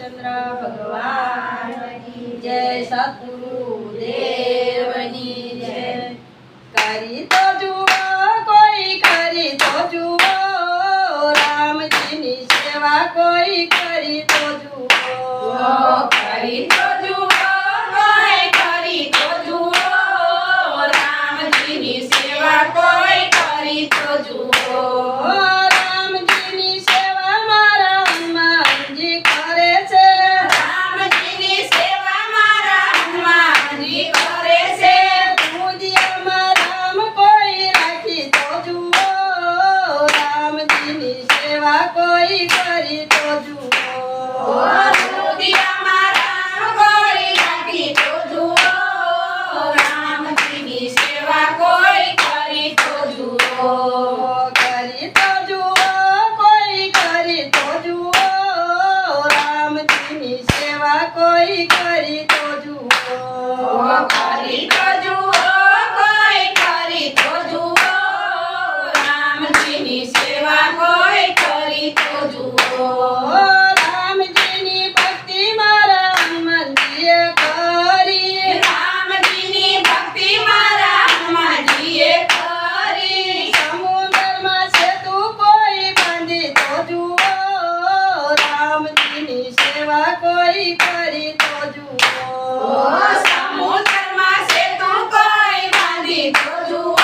रामचंद्र भगवान की जय। सतगुरुदेवनी जय। करी तो जुओ कोई करी तो जुओ, राम जी नी सेवा कोई करी तो जुओ। करी तो जुओ कोई करी तो जुओ, राम जी नी सेवा कोई करी तो जुओ। राम जी नी सेवा मारा हनुमान जी करे छे, राम जी नी सेवा मारा हनुमान जी करे छे। पूजियामां राम कोई राखी तो जुओ, राम जी नी सेवा कोई करी तो जुओ। दुनियामां राम कोई राखी तो जुओ, राम जी नी सेवा कोई करी तो जुओ। करी तो जुओ कोई करी तो जुओ, राम जी नी सेवा कोई करी तो जुओ। करी तो जुओ कोई करी तो जुओ, राम जी नी सेवा कोई करी तो जुओ। राम जी नी भक्ति मारा हनुमान जीए करी, राम जी नी भक्ति मारा हनुमान जीए करी। समुद्र में सेतु कोई बांधी तो जुओ, राम जी नी सेवा कोई करी तो जुओ। समुद्र में सेतु कोई बांधी तो जुओ,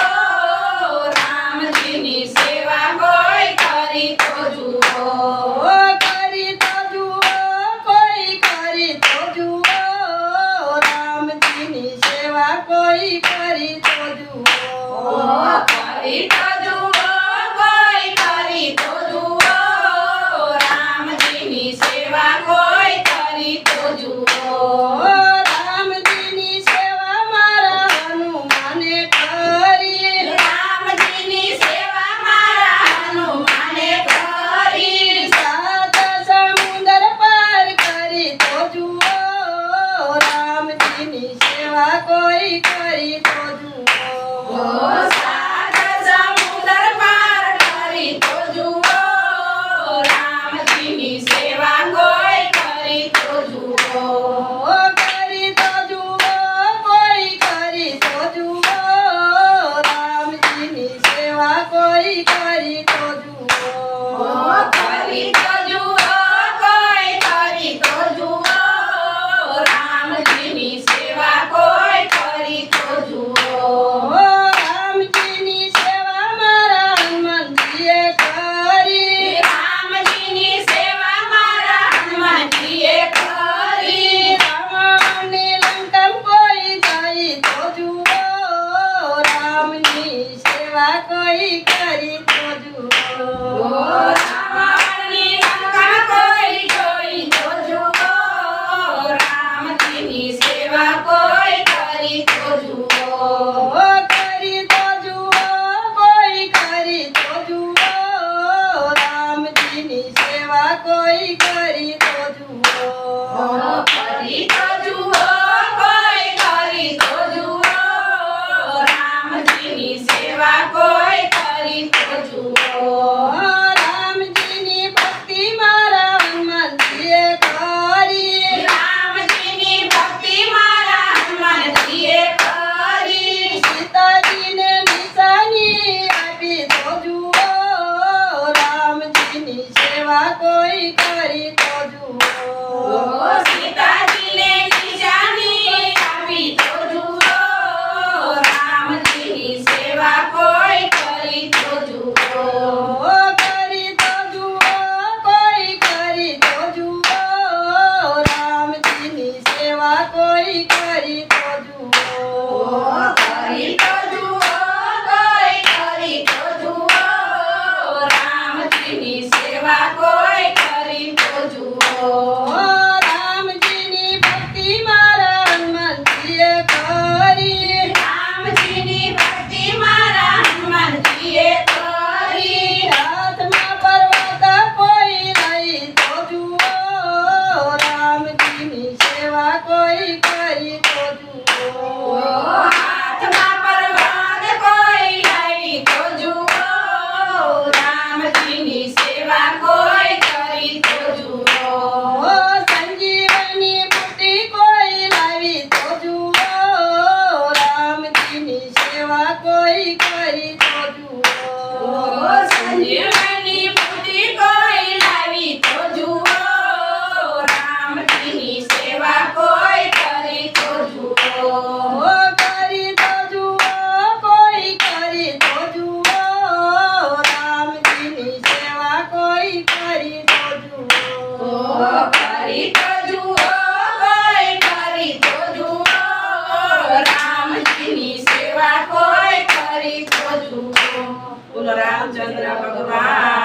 राम जी नी सेवा कोई करी तो जुओ। करी तो जुओ कोई करी तो जुओ, राम जी नी सेवा कोई करी तो जुओ। करी तो जुओ कोई करी तो जुओ, राम जी नी सेवा कोई करी तो जुओ। राम जी नी सेवा मारा हनुमाने करी, राम जी नी सेवा मारा हनुमाने करी। सात समुंदर पार करी तो जुओ, राम जी नी सेवा कोई करी तो जुओ। सात समुद्र पार करी तो जुओ, राम जी नी सेवा कोई करी तो जुओ। करी तो जुओ कोई करी तो जुओ, राम जी नी सेवा कोई करी तो जुओ। करी तो जुओ कोई करी तो जुओ, राम जी नी सेवा कोई करी तो जुओ। राम जी नी सेवा मारा हनुमान जीए करी, राम जी नी सेवा मारा हनुमान जीए करी। रावण ने लंकम कोई जाई तो जुओ, राम नी सेवा कोई करी तो जुओ। रावणनी लंका कोई जोई तो जुओ, राम जी नी सेवा कोई करी तो जुओ। करी तो जुओ कोई करी तो जुओ, राम जी नी सेवा कोई करी तो जुओ। करी तो जुओ कोई करी तो जुओ, राम जी नी सेवा कोई करी तो जुओ। राम जी नी भक्ति मारा हनुमान जीए करी, राम जी नी भक्ति मारा हनुमान जीए करी। सीता जी ने निशानी आपी तो जुओ, राम जी नी सेवा कोई करी तो जुओ। सीता जी ने निशानी आपी तो जुओ, राम जी नी सेवा कोई करी तो जुओ। करी तो जुओ कोई करी तो जुओ, राम जी नी सेवा कोई करी तो जुओ। करी तो जुओ कोई करी तो जुओ, राम जी नी सेवा कोई करी तो जुओ। राम जी नी भक्ति मारा हनुमान जीए करी, राम जी नी भक्ति मारा हनुमान जीए करी। हाथ में पर्वत कोई नहीं तो जुओ, राम जी नी सेवा कोई करी तो जुओ। हाथ में पर्वत कोई नहीं तो जुओ, राम जी नी सेवा कोई करी तो जुओ। સંજીવની બુદ્ધિ કોઈ લાવી તો જુઓ રામજીની સેવા કોઈ કરી તો જુઓ ઓ કરી તો જુઓ કોઈ કરી તો જુઓ રામજીની સેવા કોઈ કરી તો જુઓ કરી તો જુઓ કોઈ કરી તો જુઓ રામજીની સેવા કોઈ કરી તો જુઓ બોલો રામચંદ્ર ભગવાન